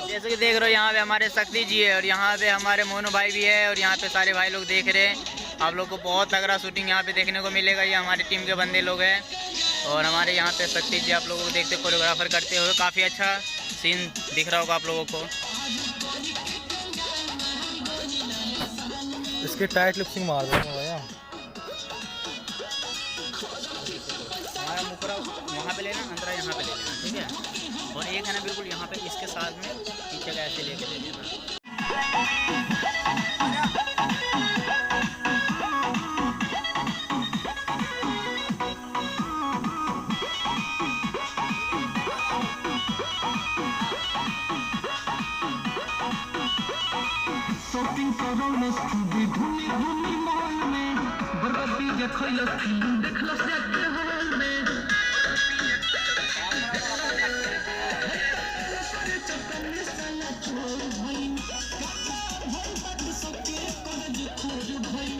जैसे कि देख रहे हो यहाँ पे हमारे शक्ति जी है और यहाँ पे हमारे मोनू भाई भी है और यहाँ पे सारे भाई लोग देख रहे हैं। आप लोग को बहुत तगड़ा शूटिंग यहाँ पे देखने को मिलेगा। ये हमारी टीम के बंदे लोग हैं और हमारे यहाँ पे शक्ति जी आप लोगों को देखते कोरियोग्राफर करते हुए काफ़ी अच्छा सीन दिख रहा होगा आप लोगों को। इसके टाइट लिपसिंग मार देंगे भैया। हमारा मुकरा वहाँ पे लेना, अंतरा यहाँ पे ले लेना, ठीक है। और एक है ना बिल्कुल यहाँ पे इसके साथ में पीछे का ऐसे लेके ले लेना। शॉपिंग करो मस्ती घूमी घूमी मॉल में बर्बादी देखला फिल्म देखला सेट हॉल में चपने साला छोड़ भाई भर पट सके काज खोज भाई